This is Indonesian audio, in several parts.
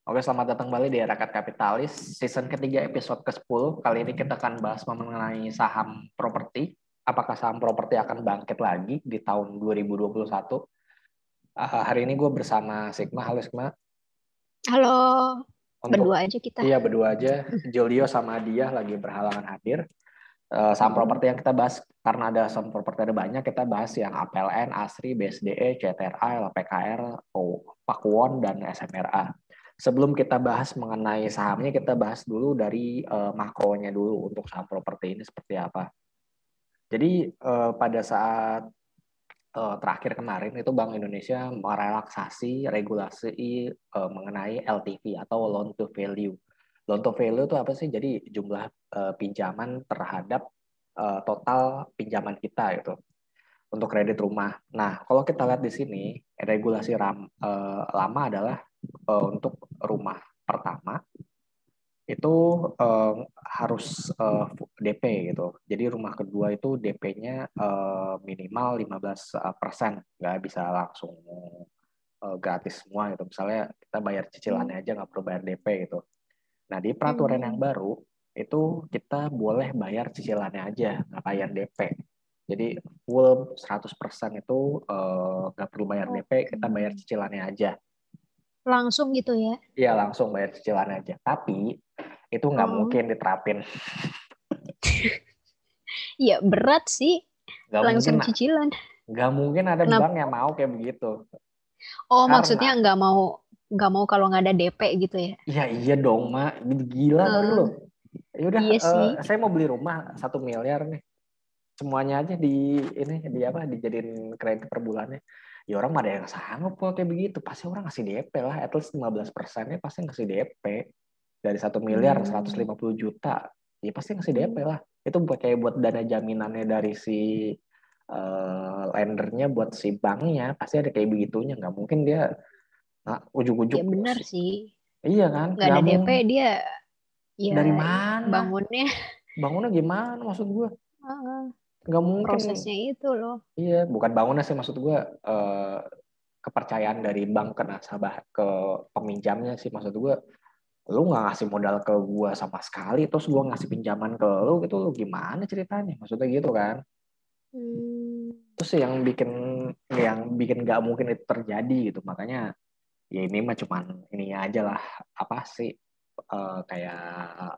Oke, selamat datang kembali di Rakyat Kapitalis, season ketiga episode ke-10. Kali ini kita akan bahas mengenai saham properti. Apakah saham properti akan bangkit lagi di tahun 2021? Hari ini gue bersama Sigma. Halo Sigma. Halo, Untuk berdua aja kita. Iya, berdua aja. Julio sama dia lagi berhalangan hadir. Saham Mm-mm. properti yang kita bahas, karena ada saham properti ada banyak, kita bahas yang APLN, ASRI, BSDE, CTRA, LPKR, Pakuwon, dan SMRA. Sebelum kita bahas mengenai sahamnya, kita bahas dulu dari makronya dulu untuk saham properti ini seperti apa. Jadi pada saat terakhir kemarin itu Bank Indonesia merelaksasi regulasi mengenai LTV atau loan to value. Loan to value itu apa sih? Jadi jumlah pinjaman terhadap total pinjaman kita gitu untuk kredit rumah. Nah, kalau kita lihat di sini regulasi lama adalah untuk rumah pertama itu harus DP gitu. Jadi rumah kedua itu DP-nya minimal 15%, nggak bisa langsung gratis semua gitu. Misalnya kita bayar cicilannya aja nggak perlu bayar DP gitu. Nah di peraturan yang Mm-mm. baru itu kita boleh bayar cicilannya aja, nggak bayar DP. Jadi full 100% itu nggak perlu bayar DP, Oke. kita bayar cicilannya aja. Langsung gitu ya. Iya langsung bayar cicilannya aja. Tapi itu nggak Oh. mungkin diterapin. Ya berat sih, Nggak mungkin, langsung cicilan. nggak mungkin ada bank Kenapa? yang mau kayak begitu. Oh, maksudnya Karena, nggak mau kalau nggak ada DP gitu ya. ya iya dong, Mak. Gila kali lo. Eh, Ya udah, iya sih. saya mau beli rumah 1 miliar nih. Semuanya aja di apa dijadiin kredit per bulannya. Ya orang mah ada yang sanggup kalau kayak begitu. Pasti orang ngasih DP lah. At least 15%-nya pasti ngasih DP. Dari 1 miliar Hmm. 150 juta. Ya pasti ngasih DP Hmm. lah. Itu buat kayak buat dana jaminannya dari si lendernya buat si banknya. Pasti ada kayak begitunya. Nggak mungkin dia ujuk-ujuk. Ya benar sih. Iya kan? Nggak Nggak ada DP mungkin. dia ya Dari mana? bangunnya. Bangunnya gimana maksud gue? eh, Nggak mungkin. Prosesnya itu loh. Iya, bukan bangunnya sih maksud gue, kepercayaan dari bank ke nasabah ke peminjamnya sih maksud gue. Lu nggak ngasih modal ke gue sama sekali, terus gue ngasih pinjaman ke lu gitu, lu gimana ceritanya? Maksudnya gitu kan? Hmm. Terus yang bikin nggak mungkin itu terjadi gitu, makanya ya ini mah cuman ini aja lah, apa sih, kayak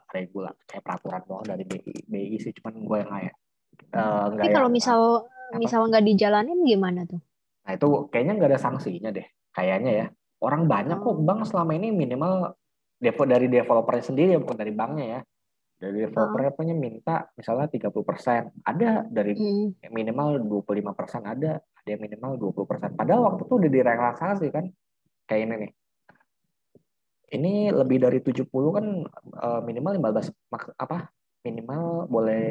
kayak peraturan doang dari BI sih, cuman gue yang kayak Tapi nggak yang kalau misal apa. misal nggak dijalanin gimana tuh? Nah itu kayaknya nggak ada sanksinya deh, kayaknya ya. Orang banyak kok Oh. bank selama ini minimal dari developernya sendiri, bukan dari banknya ya. Dari Heeh. developernya minta misalnya 30%. Ada dari Hmm. minimal 25%, ada yang minimal 20%. Padahal waktu itu udah direlaksasi kan. Kayak ini nih. Ini lebih dari 70 kan minimal 15 apa? Minimal boleh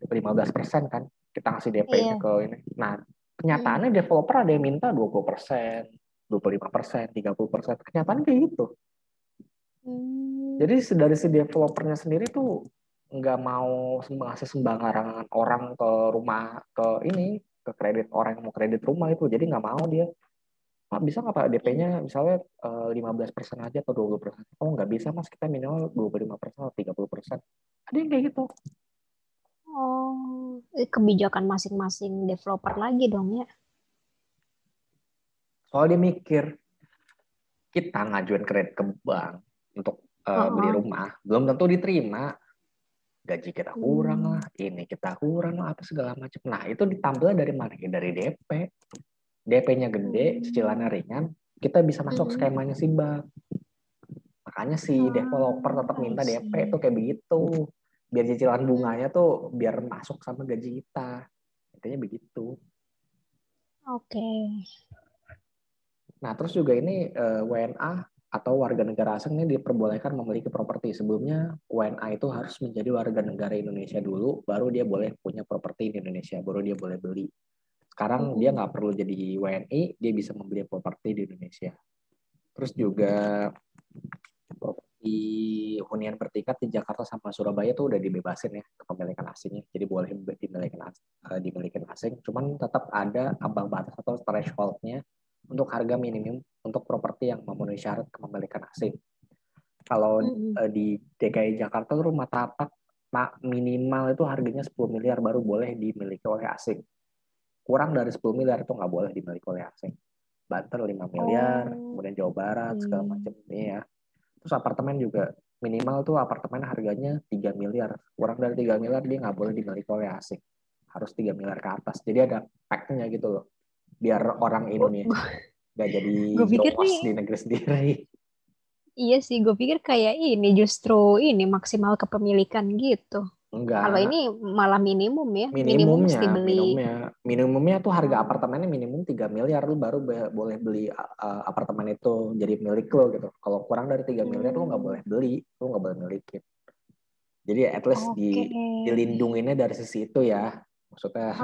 15% kan. Kita ngasih DP-nya Iya. ke ini. Nah, Hmm. kenyataannya developer ada yang minta 20%, 25%, 30%. Kenyataannya kayak gitu. Hmm. Jadi dari si developernya sendiri tuh nggak mau ngasih sembarangan orang ke rumah, ke ini, ke kredit orang yang mau kredit rumah itu. Jadi nggak mau dia. Pak, bisa nggak Pak DP-nya misalnya 15% aja atau 20%? Oh nggak bisa Mas, kita minimal 25% atau 30%. Ada yang kayak gitu. Oh, kebijakan masing-masing developer lagi dong ya. Soal dia mikir, kita ngajuin kredit ke bank untuk beli Heeh. rumah, belum tentu diterima. Gaji kita kurang Hmm. lah, ini kita kurang lah, apa segala macam. Nah itu ditampilnya dari mana? Ya, dari DP. DP-nya gede, cicilannya Hmm. ringan, kita bisa masuk Hmm. skemanya si bank. Makanya si developer tetap I minta DP tuh see. kayak begitu. Biar cicilan Hmm. bunganya tuh biar masuk sama gaji kita. Intinya begitu. Oke. Nah, terus juga ini WNA atau warga negara asing ini diperbolehkan memiliki properti. Sebelumnya WNA itu harus menjadi warga negara Indonesia dulu, baru dia boleh punya properti di Indonesia, baru dia boleh beli. Sekarang dia Mm-mm. nggak perlu jadi WNI, dia bisa membeli properti di Indonesia. Terus juga properti hunian bertingkat di Jakarta sama Surabaya tuh udah dibebasin ya kepemilikan asingnya. Jadi boleh dimiliki asing, cuman tetap ada ambang batas atau thresholdnya untuk harga minimum untuk properti yang memenuhi syarat kepemilikan asing. Kalau Mm-mm. di DKI Jakarta tuh rumah tapak minimal itu harganya 10 miliar baru boleh dimiliki oleh asing. Kurang dari 10 miliar itu nggak boleh dimiliki oleh asing. Banten 5 miliar, Oh, kemudian Jawa Barat, segala oke. macam ini ya. Terus apartemen juga minimal tuh apartemen harganya 3 miliar. Kurang dari 3 miliar dia nggak boleh dimiliki oleh asing. Harus 3 miliar ke atas. Jadi ada pack-nya gitu loh. Biar orang Indonesia nggak jadi Gue pikir jongos nih, di negeri sendiri. iya sih, gue pikir kayak ini justru ini maksimal kepemilikan gitu. Kalau ini Enggak, malah minimum ya, minimum minimumnya, mesti beli. minimumnya, minimumnya tuh harga Oh, apartemennya minimum 3 miliar lu baru boleh beli apartemen itu jadi milik lo gitu. Kalau kurang dari 3 miliar lu nggak hmm, boleh beli, lu nggak boleh milikin. Jadi at least oke. dilindunginnya dari sisi itu ya. Maksudnya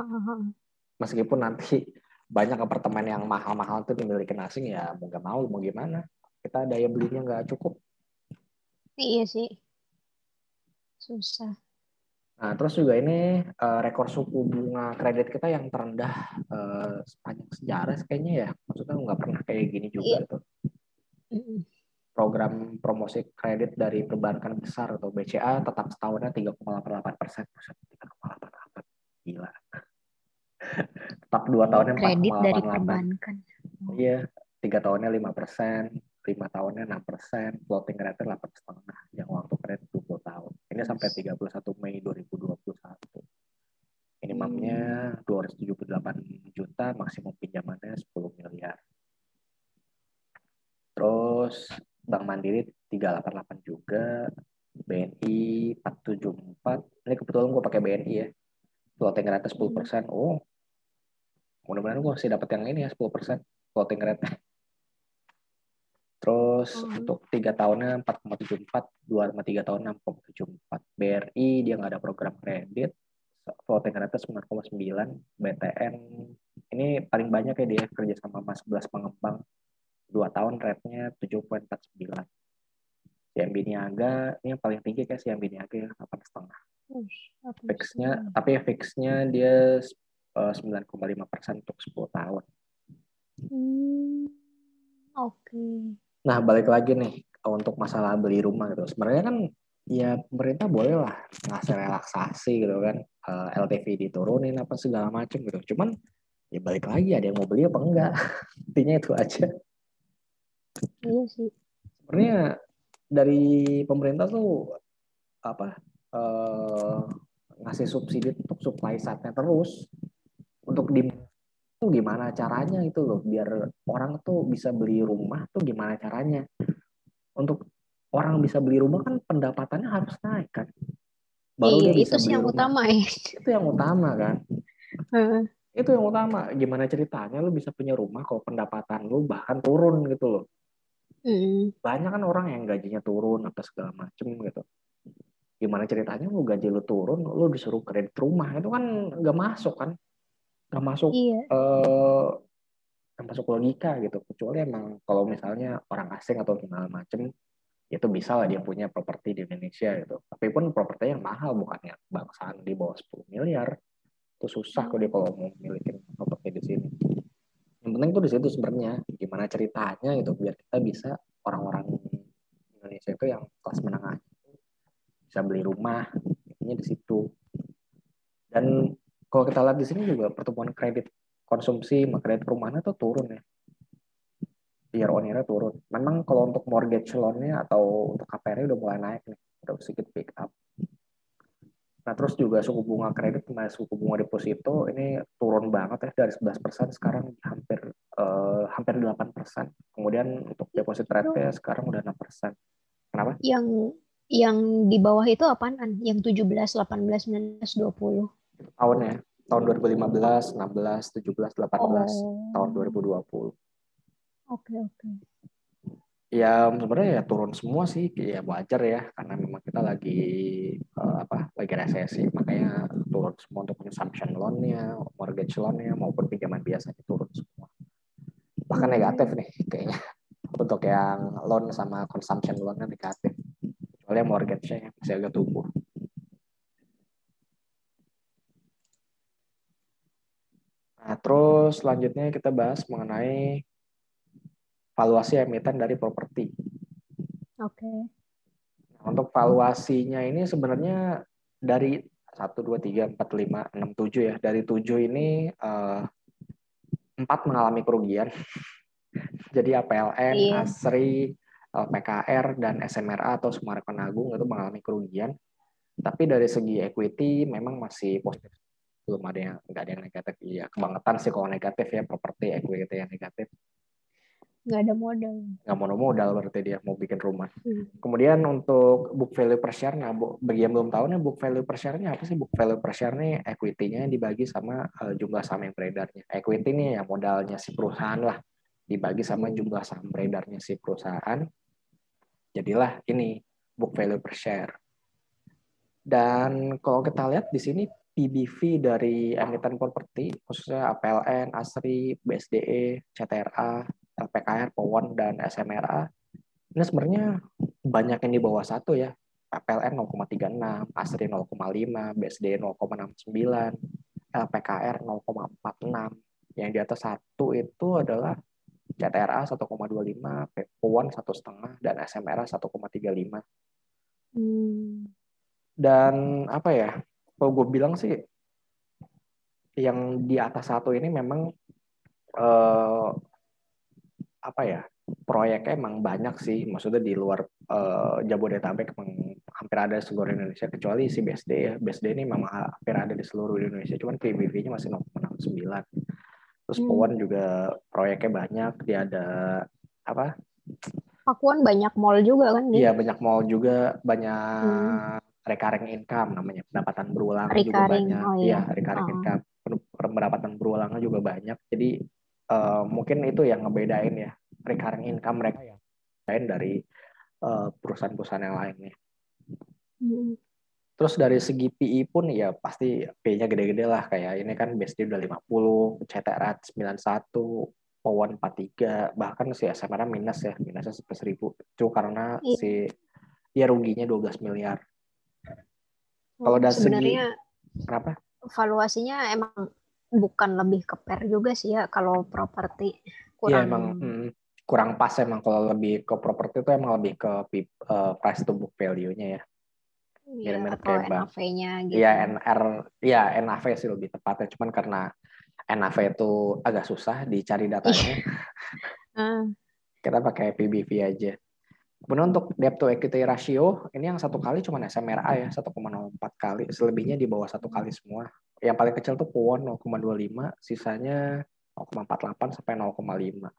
meskipun nanti banyak apartemen yang mahal-mahal tuh dimiliki asing ya mau nggak mau mau gimana. Kita daya belinya nggak cukup. Iya sih, susah. Nah, terus juga ini rekor suku bunga kredit kita yang terendah sepanjang sejarah kayaknya ya. Maksudnya nggak pernah kayak gini juga Iya. gitu. Mm-mm. Program promosi kredit dari perbankan besar atau BCA tetap setahunnya 3,88%. 3,88. Gila. Tetap 2 tahunnya Kredit dari 4,88. perbankan. Oh, Iya, 3 tahunnya 5%, 5 tahunnya 6%, floating rate 8,5, yang waktu kredit 20 tahun. Ini sampai yes. 31 Mei 2021. Minimumnya Hmm, 278 juta, maksimum pinjamannya 10 miliar. Terus Bank Mandiri 388 juga, BNI 474. Ini kebetulan gue pakai BNI ya. Floating rate mm, 10%. Oh, mudah-mudahan gue masih dapat yang ini ya 10% floating rate. Terus oh, untuk 3 tahunnya 4,74, 2,3 tahun 6,74. BRI dia nggak ada program kredit, floating rate 9,9. BTN ini paling banyak ya dia kerja sama sama 11 pengembang. 2 tahun rate-nya 7,49. CMB Niaga ini yang paling tinggi kayak CMB Niaga ya 8,5. ush, apa Fixnya setengah. tapi fixnya dia 9,5% untuk 10 tahun. Hmm, oke. Nah, balik lagi nih untuk masalah beli rumah gitu. Sebenarnya kan ya pemerintah boleh lah ngasih relaksasi gitu kan. LTV diturunin apa segala macam gitu. Cuman ya balik lagi ada yang mau beli apa enggak. Intinya itu aja. Iya sih. Sebenarnya dari pemerintah tuh apa eh, ngasih subsidi untuk supply side-nya terus untuk di tuh gimana caranya itu loh biar orang tuh bisa beli rumah tuh gimana caranya untuk orang bisa beli rumah kan pendapatannya harus naik kan baru Iya, dia itu bisa sih beli yang rumah utama ya. itu yang utama kan Heeh. itu yang utama gimana ceritanya lu bisa punya rumah kalau pendapatan lu bahkan turun gitu loh Mm, banyak kan orang yang gajinya turun atau segala macem gitu gimana ceritanya lu gaji lu turun lu disuruh kredit rumah itu kan nggak masuk kan nggak masuk iya, eh, nggak masuk logika gitu kecuali emang kalau misalnya orang asing atau gimana macem itu bisa lah dia punya properti di Indonesia gitu tapi pun properti yang mahal bukan yang bangsaan di bawah 10 miliar itu susah kok dia mm, kalau mau milikin properti di sini. Yang penting tuh di situ sebenarnya gimana ceritanya gitu biar kita bisa orang-orang Indonesia itu yang kelas menengah bisa beli rumah intinya di situ. Dan kalau kita lihat di sini juga pertumbuhan kredit konsumsi sama kredit perumahan itu turun ya. Year on year turun. Memang kalau untuk mortgage loan-nya atau untuk KPR udah mulai naik nih, udah sedikit pick up. Nah, terus juga suku bunga kredit sama suku bunga deposito ini turun banget ya dari 11% sekarang hampir hampir 8%. Kemudian untuk deposit itu rate-nya sekarang udah 6%. Kenapa? yang yang di bawah itu apaan? Yang 17, 18, 19, 20. Itu tahunnya. Tahun 2015, 16, 17, 18, tahun Oh, 2020. oke oke. Ya sebenarnya ya turun semua sih, ya wajar ya karena memang kita lagi lagi resesi makanya turun semua untuk consumption loan-nya, mortgage loan-nya maupun pinjaman biasanya turun semua. Bahkan negatif Hmm, nih kayaknya untuk yang loan sama consumption loan-nya negatif. Soalnya mortgage-nya masih agak tumbuh. Nah, terus selanjutnya kita bahas mengenai valuasi emiten dari properti. oke. Untuk valuasinya ini sebenarnya dari 1, 2, 3, 4, 5, 6, 7 ya. Dari 7 ini 4 mengalami kerugian. Jadi APLN, Iya. ASRI, PKR, dan SMRA atau Semarang Agung itu mengalami kerugian. Tapi dari segi equity memang masih positif. Belum ada yang, nggak ada yang negatif. Iya, kebangetan sih kalau negatif ya, properti equity yang negatif. Nggak ada modal. Nggak mau modal berarti dia mau bikin rumah. Hmm. Kemudian untuk book value per share, nah bagi yang belum tahu nih book value per share-nya apa sih? Book value per share nih equity-nya dibagi sama jumlah saham yang beredarnya. Equity nih ya modalnya si perusahaan lah, dibagi sama jumlah saham beredarnya si perusahaan. Jadilah ini book value per share. Dan kalau kita lihat di sini PBV dari emiten properti, khususnya APLN, ASRI, BSDE, CTRA, LPKR, POWON, dan SMRA, ini sebenarnya banyak yang di bawah satu ya. APLN 0,36, ASRI 0,5, BSDE 0,69, LPKR 0,46. Yang di atas satu itu adalah CTRA 1,25, POWON 1,5, dan SMRA 1,35. Dan apa ya, kalau gue bilang sih yang di atas satu ini memang apa ya, proyeknya emang banyak sih, maksudnya di luar Jabodetabek emang hampir ada di seluruh Indonesia kecuali si BSD ya. BSD ini memang hampir ada di seluruh Indonesia, cuman PBV-nya masih 0,69. Terus POWON juga proyeknya banyak, dia ada apa? Pakuan banyak mall juga kan Iya dia. banyak mall juga, banyak recurring income namanya, pendapatan berulangnya juga Recurring. banyak. Oh Iya iya. recurring income, pendapatan berulangnya juga banyak. Jadi mungkin itu yang ngebedain ya recurring income mereka yang lain dari perusahaan-perusahaan yang lainnya. Terus dari segi PI pun ya pasti P-nya gede-gede lah, kayak ini kan BSD udah 50, CTRA 91, POWON 43, bahkan si SMRA minus ya, minusnya 1000. Itu karena si ya ruginya 12 miliar. Kalau dari segi Sebenarnya kenapa? valuasinya emang bukan lebih ke pair juga sih ya kalau properti Iya kurang. emang kurang pas emang kalau lebih ke properti itu emang lebih ke price to book value-nya ya. Ya, Mirip-mirip atau kayak bank. NAV-nya Iya gitu. NAV sih lebih tepatnya. Cuman karena NAV itu agak susah dicari datanya, kita pakai PBV aja. Kemudian untuk debt to equity ratio, ini yang satu kali cuma SMRA ya, 1,04 kali. Selebihnya di bawah satu kali semua. Yang paling kecil tuh POWON 0,25, sisanya 0,48 sampai 0,5.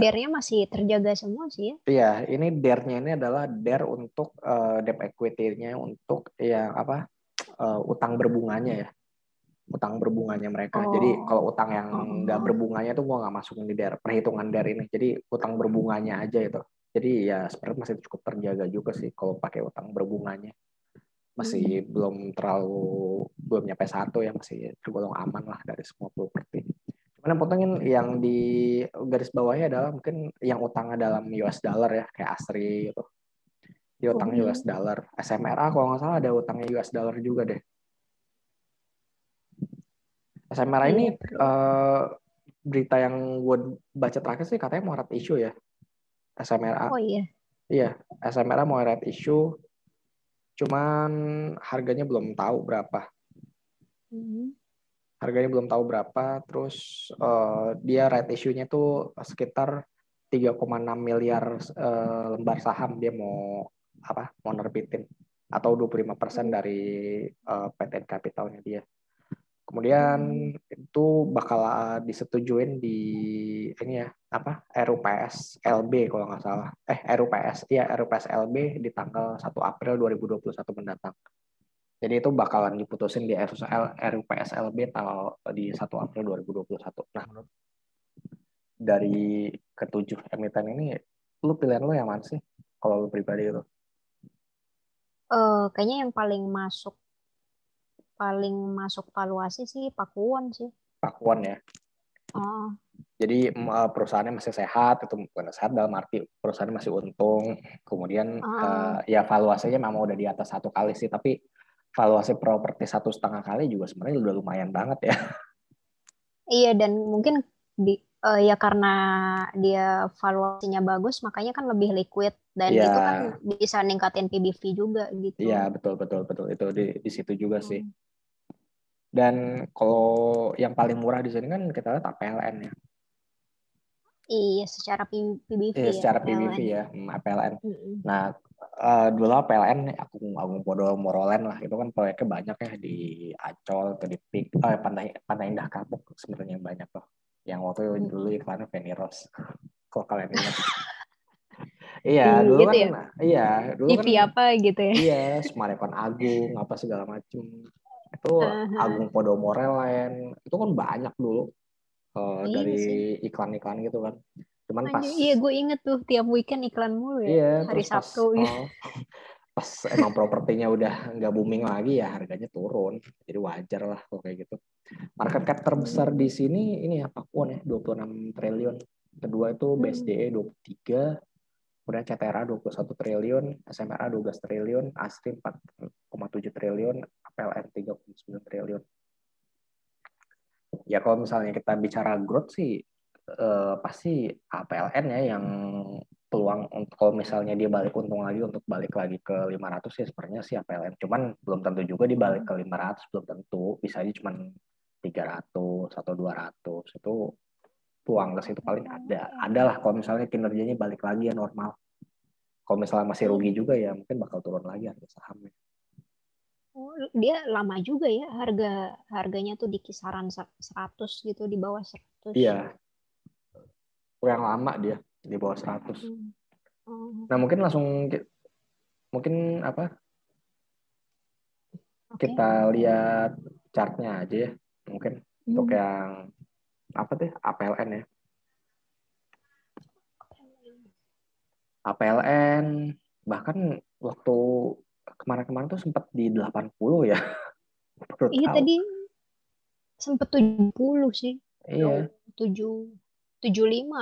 DER-nya masih terjaga semua sih ya. Iya, ini DER-nya ini adalah DER untuk debt equity-nya untuk yang apa utang berbunganya ya, utang berbunganya mereka. Jadi Oh. kalau utang yang nggak berbunganya tuh gua nggak masukin di DER, perhitungan DER ini. Jadi utang berbunganya aja itu. Jadi ya sebenarnya masih cukup terjaga juga sih kalau pakai utang berbunganya. Masih belum nyampe satu ya, masih tergolong aman lah dari semua properti. Cuman yang penting yang di garis bawahnya adalah mungkin yang utangnya dalam US dollar ya, kayak ASRI gitu. Dia utangnya US dollar. SMRA kalau nggak salah ada utangnya US dollar juga deh. SMRA ini berita yang gue baca terakhir sih katanya mau red issue ya. SMRA. Oh iya. Iya, SMRA mau red issue. Cuman harganya belum tahu berapa. Harganya belum tahu berapa. Terus dia right issue-nya tuh sekitar 3,6 miliar lembar saham dia mau nerbitin atau 25% dari PT kapitalnya dia. Kemudian itu bakal disetujuin di ini ya RUPS LB kalau nggak salah. RUPS LB di tanggal 1 April 2021 mendatang. Jadi itu bakalan diputusin di RUPS LB di 1 April 2021. Nah, dari ketujuh emiten ini, lu pilihan lu yang mana sih? Kalau lu pribadi itu? Kayaknya yang paling masuk valuasi sih Pakuwon sih. Pakuan ya. Jadi perusahaannya masih sehat, itu bukan sehat dalam arti perusahaannya masih untung. Kemudian ya valuasinya memang udah di atas satu kali sih, tapi valuasi properti 1,5 kali juga sebenarnya udah lumayan banget ya. Iya, dan mungkin Ya karena dia valuasinya bagus, makanya kan lebih liquid dan Iya, itu kan bisa ningkatin PBV juga gitu. iya betul betul betul itu di situ juga sih. Hmm. Dan kalau yang paling murah di sini kan kita lihat APLN ya. Iya, secara PBV Iya, ya secara PBV PLN. ya, APLN. Mm-mm. Nah, dulu APLN Agung Agung Podomorolen lah itu kan proyeknya banyak ya di Ancol atau di Pik, Pantai Pantai Indah Kapuk sebenarnya yang banyak loh. Yang waktu dulu Mm-mm. iklannya Feni Rose. Kalau kalian ingat. Iya, Di dulu itu kan ya, iya, dulu TV kan apa gitu ya. iya, Sumarekon Agung apa segala macem. Itu Aha. Agung Podomorolen itu kan banyak dulu dari Iya sih. iklan-iklan gitu kan. Cuman pas Anjir, iya gue inget tuh tiap weekend iklan mulu ya. iya Hari terus pas Sabtu gitu. pas emang propertinya udah nggak booming lagi ya harganya turun. Jadi wajar lah kalau kayak gitu. Market cap terbesar di Hmm. sini ini ya Pakuan ya 26 triliun. Kedua itu Hmm. BSDE 23, kemudian CTRA 21 triliun, SMRA 12 triliun, ASRI 4,7 triliun, APLN 3,9 triliun. Ya kalau misalnya kita bicara growth sih pasti APLN ya yang peluang untuk kalau misalnya dia balik untung lagi untuk balik lagi ke 500 ya sebenarnya sih APLN. Cuman belum tentu juga dia balik ke 500, belum tentu. Bisa aja cuman 300 atau 200 itu peluang ke situ paling ada. Ada lah kalau misalnya kinerjanya balik lagi ya normal. Kalau misalnya masih rugi juga ya mungkin bakal turun lagi harga sahamnya. Oh, dia lama juga ya harganya tuh di kisaran 100 gitu di bawah 100. Iya, yang lama dia di bawah 100. Hmm. Oh, Nah, mungkin langsung mungkin apa oke. kita lihat chartnya aja ya. Mungkin untuk Hmm. yang apa tuh APLN ya. APLN bahkan waktu kemarin-kemarin tuh sempat di 80 ya. Baru Iya tahu. tadi sempet 70 sih. Low Iya, 75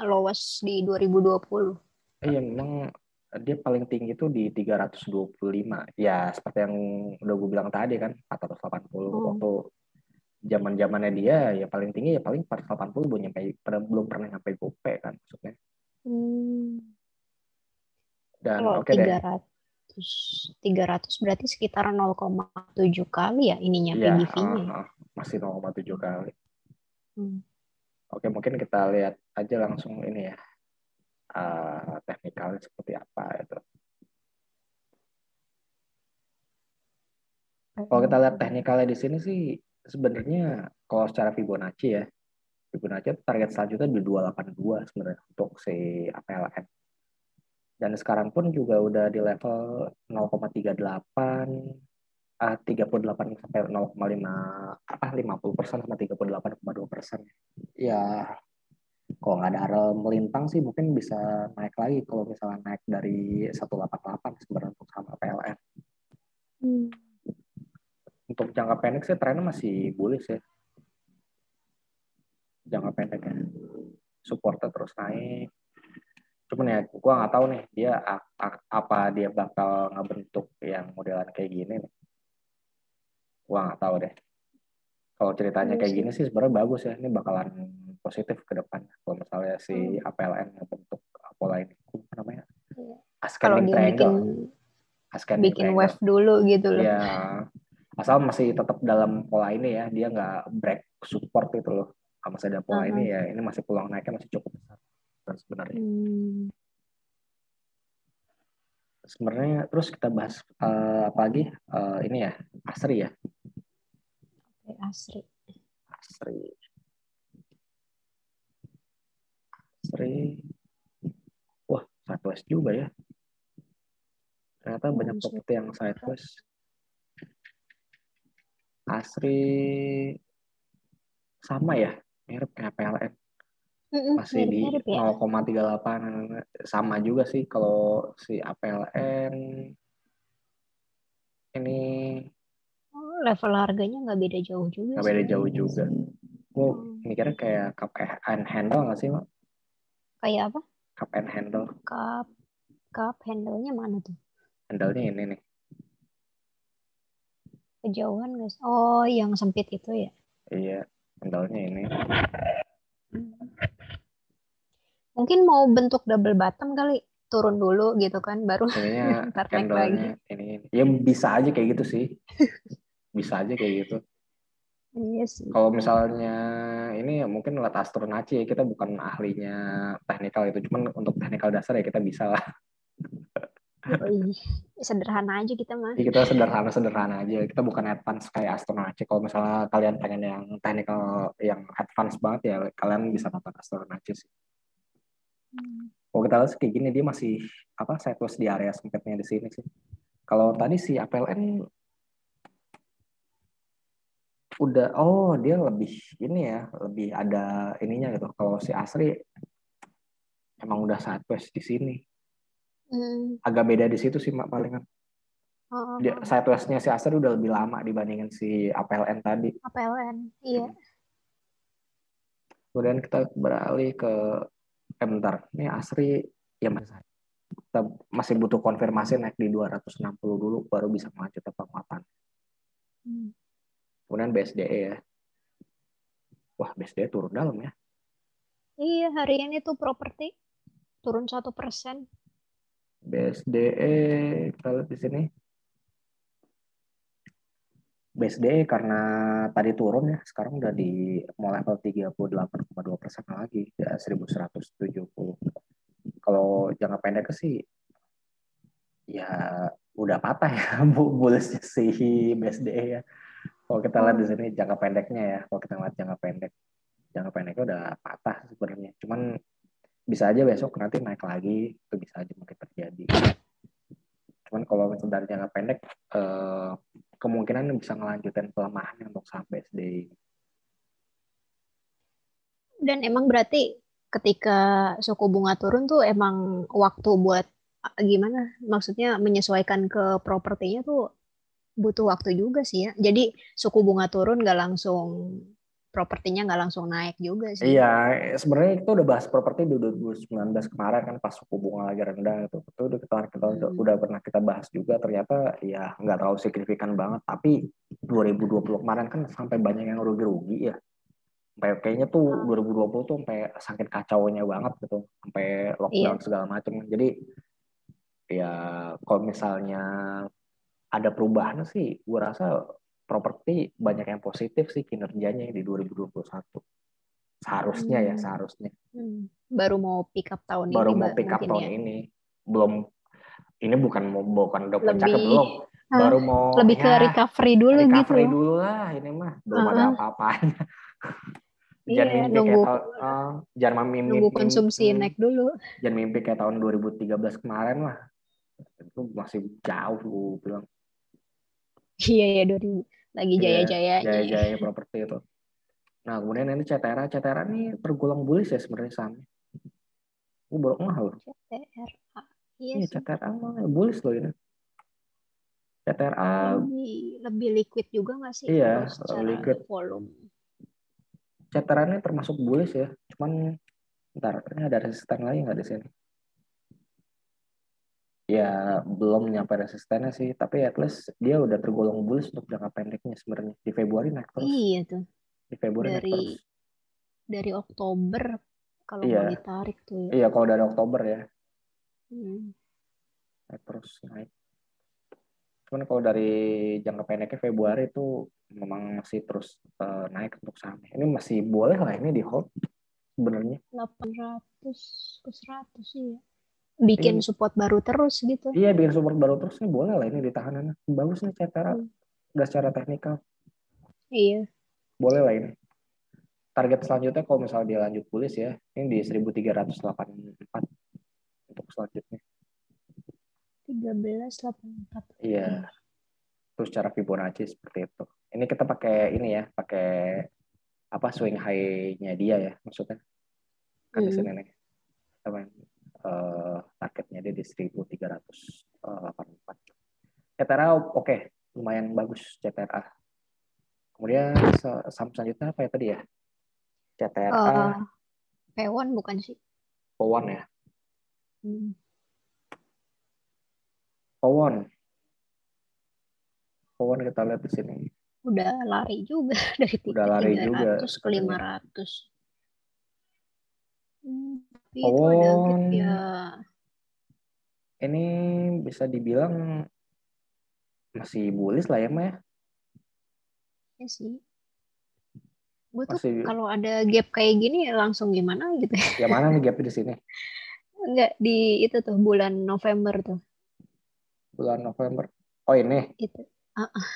lowas di 2020. iya memang dia paling tinggi tuh di 325. Ya, seperti yang udah gue bilang tadi kan, 480 Oh. waktu zaman-zamannya dia ya paling tinggi ya paling 480 belum nyampe belum pernah nyampe gope kan maksudnya. Hmm. Dan Kalau oke deh. 300 berarti sekitar 0,7 kali ya ininya Iya, PBV-nya ya. masih 0,7 kali. Hmm. Oke, mungkin kita lihat aja langsung ini ya, teknikalnya seperti apa itu. Kalau kita lihat teknikalnya di sini sih, sebenarnya kalau secara Fibonacci ya, Fibonacci target selanjutnya di 282 sebenarnya untuk si APLN. Dan sekarang pun juga udah di level 0,38, 38 sampai 0,5 apa 50% sama 38,2%. Ya, kalau nggak ada arah melintang sih mungkin bisa naik lagi kalau misalnya naik dari 188 sebenarnya untuk sama PLN. Hmm. Untuk jangka pendek sih trennya masih bullish ya. Jangka pendeknya supportnya terus naik. Cuman ya gua nggak tahu nih dia apa dia bakal ngebentuk yang modelan kayak gini nih. Gua nggak tahu deh. Kalau ceritanya Iya kayak sih. gini sih sebenarnya bagus ya. Ini bakalan positif ke depan. Kalau misalnya si Hmm. APLN ngebentuk pola ini. Apa namanya? Iya. Kalau Ascending dia bikin triangle. Ascending bikin triangle. wave dulu gitu loh. Ya, asal masih tetap dalam pola ini ya, dia nggak break support itu loh. Kalau masih ada pola ini Aha. ya, ini masih peluang naiknya masih cukup besar sebenarnya. Hmm. Sebenarnya terus kita bahas apa lagi. Ini ya Asri ya, Oke, Asri. Asri, Asri. Wah, sideways juga ya. Ternyata banyak Hmm, properti yang sideways. Asri sama ya, mirip kayak PLN. Masih di Mirip-mirip ya. 0,38 sama juga sih kalau si APLN ini Oh, level harganya nggak beda jauh juga nggak sih. beda jauh juga. Gue Hmm. mikirnya kayak cup and handle nggak sih, Mak? Kayak apa? Cup and handle. Cup, cup handle-nya mana tuh? Handle-nya ini nih. Kejauhan nggak sih? Oh, yang sempit itu ya. Iya, handle-nya ini. Hmm. Mungkin mau bentuk double bottom kali, turun dulu gitu kan, baru Ininya ntar naik lagi. candlenya ini ya bisa aja kayak gitu sih, bisa aja kayak gitu. Iya sih. Kalau misalnya ini ya mungkin lihat Astronaci ya, kita bukan ahlinya teknikal itu, cuman untuk teknikal dasar ya kita bisa lah. Yoi. Sederhana aja kita mah. Ya, kita sederhana-sederhana aja, kita bukan advance kayak Astronaci. Kalau misalnya kalian pengen yang teknikal yang advance banget ya kalian bisa nonton Astronaci sih. Kalau kita lihat kayak gini dia masih apa sideways di area sempitnya di sini sih. Kalau tadi si APLN udah dia lebih ini ya, lebih ada ininya gitu. Kalau si Asri emang udah sideways di sini. Hmm. Agak beda di situ sih mak palingan. Dia Oh, sideways-nya si Asri udah lebih lama dibandingin si APLN tadi. APLN. Iya. Kemudian kita beralih ke bentar. Ini Asri ya masih kita masih butuh konfirmasi naik di 260 dulu baru bisa melanjut ke penguatan. Hmm. Kemudian BSDE ya. Wah, BSDE turun dalam ya. Iya, hari ini tuh properti turun 1%. BSDE kita lihat di sini. BSDE karena tadi turun ya, sekarang udah di mau level 38,2% lagi, ya 1170. Kalau jangka pendek sih ya udah patah ya bullish si BSDE ya. Kalau kita lihat di Oh, sini jangka pendeknya ya, kalau kita lihat jangka pendeknya udah patah sebenarnya. Cuman bisa aja besok nanti naik lagi, itu bisa aja mungkin terjadi. Cuman kalau dari jangka pendek kemungkinan bisa ngelanjutin pelemahan untuk sampai BSDE. dan emang berarti ketika suku bunga turun tuh emang waktu buat gimana? Maksudnya menyesuaikan ke propertinya tuh butuh waktu juga sih ya. Jadi suku bunga turun nggak langsung propertinya nggak langsung naik juga sih. Iya, sebenarnya itu udah bahas properti di 2019 kemarin kan pas suku bunga lagi rendah itu udah Hmm. udah pernah kita bahas juga ternyata ya nggak terlalu signifikan banget tapi 2020 kemarin kan sampai banyak yang rugi-rugi ya. Sampai kayaknya tuh Ah, 2020 tuh sampai sakit kacaunya banget gitu, sampai lockdown iya. segala macam. Jadi ya kalau misalnya ada perubahan sih, gue rasa properti banyak yang positif sih kinerjanya di 2021. Seharusnya ya, Hmm. seharusnya. Hmm. Baru mau pick up tahun Baru ini mau pick up mungkin tahun ya. ini. Belum, ini bukan udah puncaknya Lebih belum. ah, Baru mau lebih ke ya recovery dulu gitu recovery loh. dulu lah ini mah. Belum ada Ah, apa-apanya. iya, Jangan mimpi nunggu kayak tahun, jangan nunggu konsumsi naik dulu. jangan mimpi kayak tahun 2013 kemarin lah. Itu masih jauh gue bilang. Iya ya 2000 lagi Iya, jaya-jayanya ya. jaya-jaya properti itu. Nah, kemudian ini CTRA ini tergolong bullish ya sebenarnya sahamnya. Gue baru mahal. CTRA. Iya Iya, sih. CTRA mah bullish loh ini. CTRA Lebih lebih liquid juga nggak sih iya, kalau secara liquid. volume? CTRA ini termasuk bullish ya. Cuman ntar ini ada resisten lagi nggak di sini? Ya belum nyampe resistennya sih, tapi at least dia udah tergolong bullish untuk jangka pendeknya sebenarnya. Di Februari naik terus. Iya tuh. Di Februari naik Dari terus. dari Oktober kalau Iya, mau ditarik tuh ya. iya kalau dari Oktober ya Hmm. naik terus naik. Cuman kalau dari jangka pendeknya Februari itu memang masih terus naik untuk sahamnya. Ini masih boleh lah ini di hold sebenarnya. 800 ke 100 sih ya. Bikin Iya, support baru terus gitu. iya bikin support baru terus nih boleh lah ini ditahanan. Bagus nih cara Hmm. udah secara teknikal. Iya, Boleh lah ini. Target selanjutnya kalau misalnya dia lanjut bullish ya, ini di 1384 untuk selanjutnya. 1384. Iya, Oke. terus cara Fibonacci seperti itu. Ini kita pakai ini ya, pakai apa swing high-nya dia ya, maksudnya kan di Hmm. sini nih, teman targetnya dia di 1384. CTRA oke, lumayan bagus CTRA. Kemudian saham selanjutnya apa ya tadi ya? CTRA, Eh, P1 bukan sih? Powon ya, Hmm. Powon, Powon kita lihat di sini. Udah lari juga dari Udah titik lari juga 300 ke sebenarnya. 500. Hmm. Itu ada gap ya. Pawon ini bisa dibilang masih bullish lah ya, Maya. Ya sih. Gue tuh Masih kalau ada gap kayak gini langsung gimana gitu. ya mana nih gap di sini? Enggak di itu tuh bulan November tuh. Bulan November. Oh ini. Itu. Ah, ah.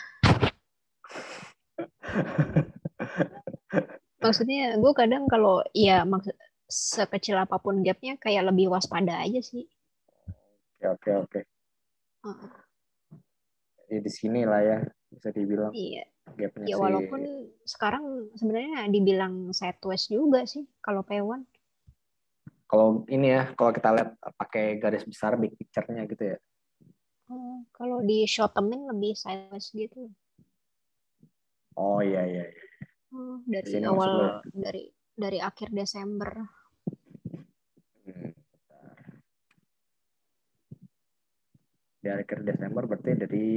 Maksudnya gue kadang kalau ya maksud sekecil apapun gapnya kayak lebih waspada aja sih. Oke, oke, oke. Ah, ah. Ya, di sini lah ya bisa dibilang Iya. gapnya Ya sih. walaupun sekarang sebenarnya dibilang sideways juga sih kalau P1. Kalau ini ya, kalau kita lihat pakai garis besar big picture-nya gitu ya. Kalau di short termin lebih sideways gitu. Oh iya, iya, iya. Di Dari sini awal maksud lo ya. dari akhir Desember. Hmm. Di akhir Desember berarti dari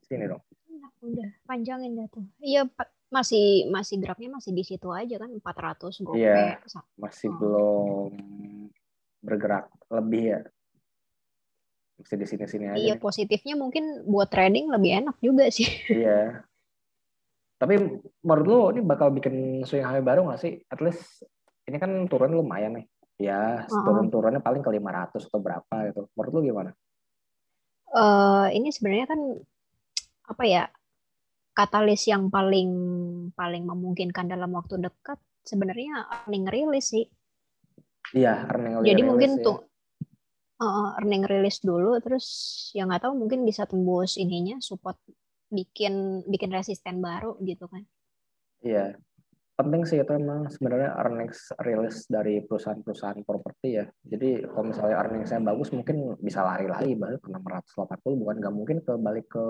sini dong. Nah, udah panjangin dah tuh. Iya masih masih geraknya masih di situ aja kan 400 Iya, gope. masih Oh, belum bergerak lebih ya. Masih di sini-sini aja iya nih. positifnya mungkin buat trading lebih enak juga sih. Iya. Tapi menurut lo ini bakal bikin swing high baru nggak sih? At least ini kan turun lumayan nih. Ya, Heeh. turun-turunnya paling ke 500 atau berapa gitu. Menurut lo gimana? Ini sebenarnya kan apa ya katalis yang paling paling memungkinkan dalam waktu dekat sebenarnya earning release sih. Iya, earning Jadi mungkin rilis ya. tuh earning release dulu terus yang nggak tahu mungkin bisa tembus ininya support bikin bikin resisten baru gitu kan. Iya, penting sih itu emang sebenarnya earnings rilis dari perusahaan-perusahaan properti ya. Jadi kalau misalnya earnings saya bagus mungkin bisa lari lagi balik ke 680, bukan nggak mungkin ke balik ke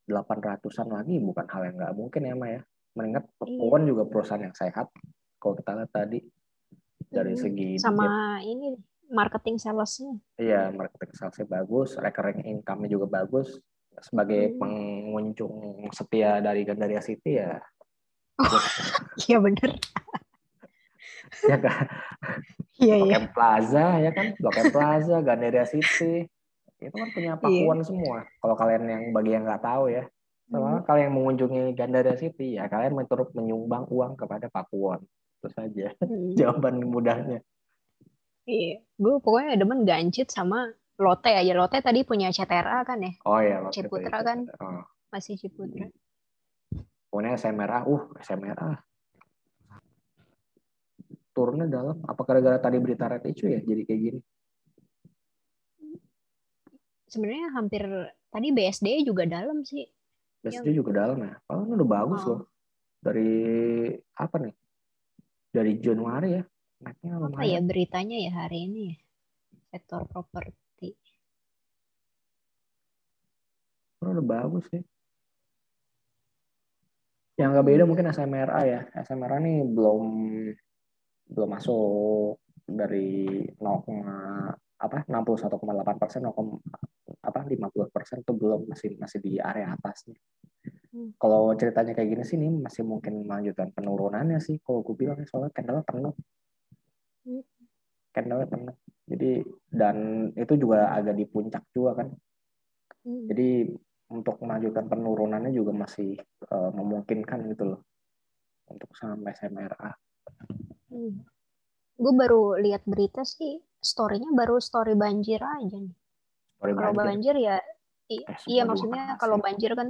800-an lagi, bukan hal yang nggak mungkin ya Maya. Mengingat Iya. Pon juga perusahaan yang sehat kalau kita lihat tadi dari Mm-mm. segi Sama debt. ini marketing salesnya. Iya, marketing salesnya bagus, recurring income-nya juga bagus. Sebagai Mm. pengunjung setia dari Gandaria City ya, Oh gue iya bener. ya kan. Iya Blok iya. M Plaza ya kan, Blok M Plaza, Gandaria City itu kan punya Iya. Pakuan semua. Kalau kalian yang bagi yang nggak tahu ya, selama Mm. kalian yang mengunjungi Gandaria City ya kalian turut menyumbang uang kepada Pakuan. Itu saja Mm. jawaban mudahnya. Iya. Gue pokoknya demen Gancit sama Lotte aja. Lotte tadi punya CTRA kan ya. Oh ya, waktu tadi Ciputra kan cerita. Oh, masih Ciputra. pokoknya SMRA, SMRA turunnya dalam. Apa gara-gara tadi berita red issue ya jadi kayak gini? Sebenarnya hampir tadi BSD juga dalam sih. Yang BSD juga dalam ya. Oh, ini udah bagus loh. Dari apa nih? Dari Januari ya. Naiknya apa ya lumayan. beritanya ya hari ini ya sektor properti. Oh, udah bagus sih. Yang nggak beda Mm-mm. mungkin SMRA ya. SMRA nih belum belum masuk dari 0, apa 61,8%, 0, apa 50% tuh belum, masih masih di area atasnya. Mm. Kalau ceritanya kayak gini sih nih masih mungkin melanjutkan penurunannya sih kalau gue bilang, soalnya candle penuh, candle penuh. Jadi dan itu juga agak di puncak juga kan. Mm. Jadi untuk melanjutkan penurunannya juga masih memungkinkan gitu loh untuk sampai SMRA. Mm. Gue baru lihat berita sih, story-nya baru story banjir aja nih. Sorry Kalau banjir. banjir ya, iya Semua juga maksudnya kena kalau sih. banjir kan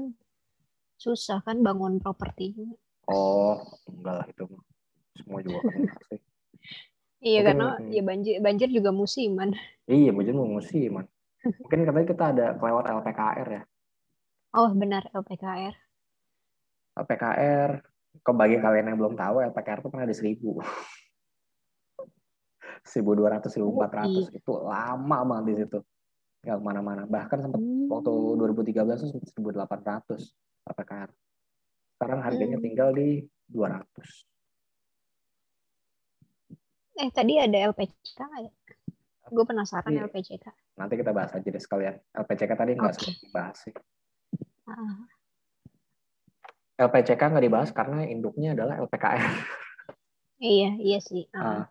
susah kan bangun propertinya. Oh, enggak lah itu. Semua juga kena sih. Iya Mungkin, karena ya banjir banjir juga musiman. iya, mungkin mau musiman. Mungkin katanya kita ada kelewat LPKR ya. Oh benar LPKR. LPKR, kok bagi kalian yang belum tahu, LPKR itu pernah di 1000. 1200, Oh 1400. iya. Itu lama banget di situ. Nggak kemana-mana. Bahkan sempat waktu Hmm. 2013 itu sempat 1800 LPKR. Sekarang harganya Hmm. tinggal di 200. Tadi ada LPCK nggak ya? Gue penasaran Jadi LPCK. nanti kita bahas aja deh sekalian. LPCK tadi nggak Oke. sempat dibahas sih. Ah, LPCK nggak dibahas karena induknya adalah LPKR. iya iya sih. Ah, Ah.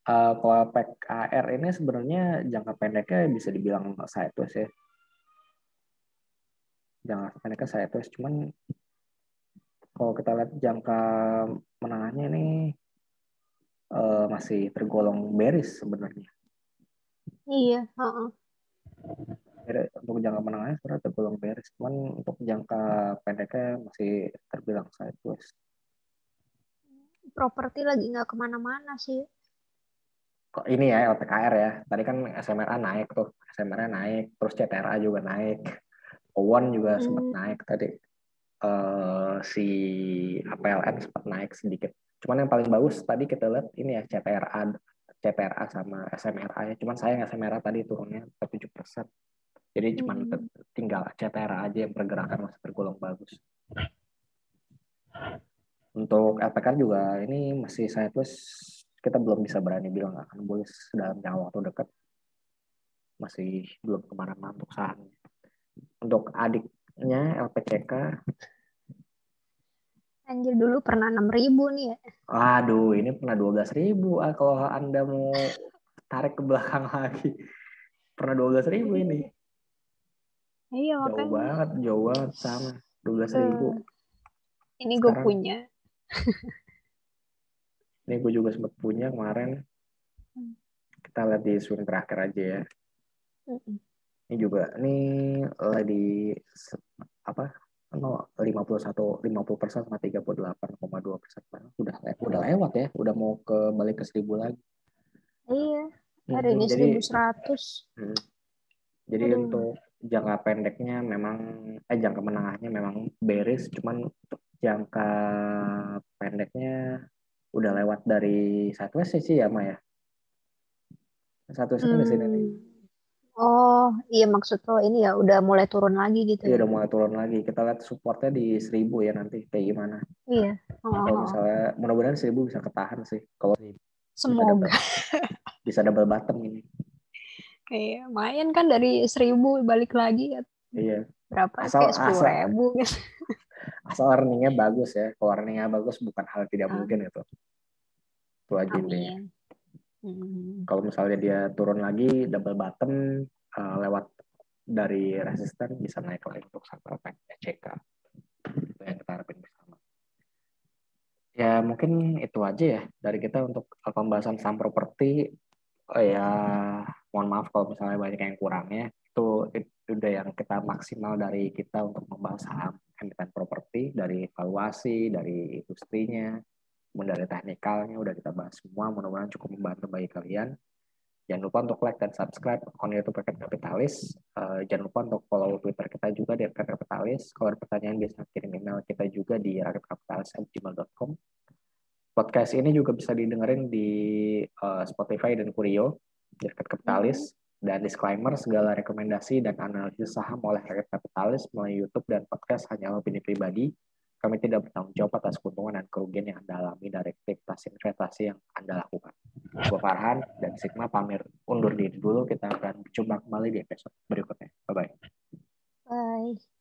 Kalau PKR ini sebenarnya jangka pendeknya bisa dibilang sideways ya. Jangka pendeknya sideways, cuman kalau kita lihat jangka menengahnya ini masih tergolong bearish sebenarnya. Iya, heeh. Jadi untuk jangka menengahnya sebenarnya tergolong bearish, cuman untuk jangka pendeknya masih terbilang sideways. Properti lagi nggak kemana-mana sih. Kok ini ya LPKR ya. Tadi kan SMRA naik tuh, SMRA naik, terus CTRA juga naik, Owon juga sempat Hmm, naik tadi. Si APLN sempat naik sedikit. Cuman yang paling bagus tadi kita lihat ini ya CTRA sama SMRA ya. Cuman sayang SMRA tadi turunnya 7%. Jadi cuman hmm. tinggal CTRA aja yang pergerakan masih tergolong bagus. Untuk LPKR juga ini masih sideways. Kita belum bisa berani bilang akan bullish dalam jangka waktu dekat. Masih belum kemana-mana untuk sahamnya. Untuk adiknya LPCK, Anjir dulu pernah 6.000 nih ya. aduh ini pernah 12.000. Kalau Anda mau tarik ke belakang lagi, pernah 12.000 ini. Iya, iya makanya. Jauh banget sama 12.000. Eh, ini gue Sekarang punya. ini gue juga sempat punya kemarin. Hmm. Kita lihat di swing terakhir aja ya. Mm-mm. Ini juga ini lagi apa 50% sama 38,2%. Udah lewat ya, udah mau ke balik ke 1.000 lagi. Iya, hari ini Jadi 1.100. hmm, jadi Aduh. untuk jangka pendeknya memang jangka menengahnya memang bearish, cuman untuk jangka pendeknya udah lewat dari sideways sih ya Maya. Sideways kan di sini nih. Hmm. Oh, iya maksud lo ini ya udah mulai turun lagi gitu Iya ya. udah mulai turun lagi. Kita lihat supportnya di 1.000 ya nanti kayak gimana. Iya. Kalau Oh, misalnya mudah-mudahan 1.000 bisa ketahan sih. Kalau 1.000 semoga. bisa double bottom ini. Kayak lumayan kan dari 1.000 balik lagi ya. Iya. Berapa? Asal Kayak sepuluh asal ribu gitu. asal earningnya bagus ya. Kalau earningnya bagus bukan hal tidak Ah, mungkin itu. Itu aja intinya. amin. Hmm. Kalau misalnya dia turun lagi double bottom lewat dari resisten bisa naik lagi untuk saham CK. Itu yang kita harapin bersama. Ya mungkin itu aja ya dari kita untuk pembahasan saham properti. Ya mohon maaf kalau misalnya banyak yang kurangnya. Itu udah yang kita maksimal dari kita untuk membahas saham emiten properti dari valuasi, dari industrinya, kemudian dari teknikalnya udah kita bahas semua. Mudah-mudahan cukup membantu bagi kalian. Jangan lupa untuk like dan subscribe akun YouTube Rakyat Kapitalis. Jangan lupa untuk follow Twitter kita juga di Rakyat Kapitalis. Kalau ada pertanyaan bisa kirim email kita juga di rakyatkapitalis@gmail.com. Podcast ini juga bisa didengerin di Spotify dan Kurio di Rakyat Kapitalis. Hmm. Dan disclaimer, segala rekomendasi dan analisis saham oleh Rakyat Kapitalis melalui YouTube dan podcast hanya opini pribadi. Kami tidak bertanggung jawab atas keuntungan dan kerugian yang Anda alami dari aktivitas investasi yang Anda lakukan. Gue Farhan dan Sigma pamir undur diri dulu. Kita akan berjumpa kembali di episode berikutnya. Bye-bye. Bye.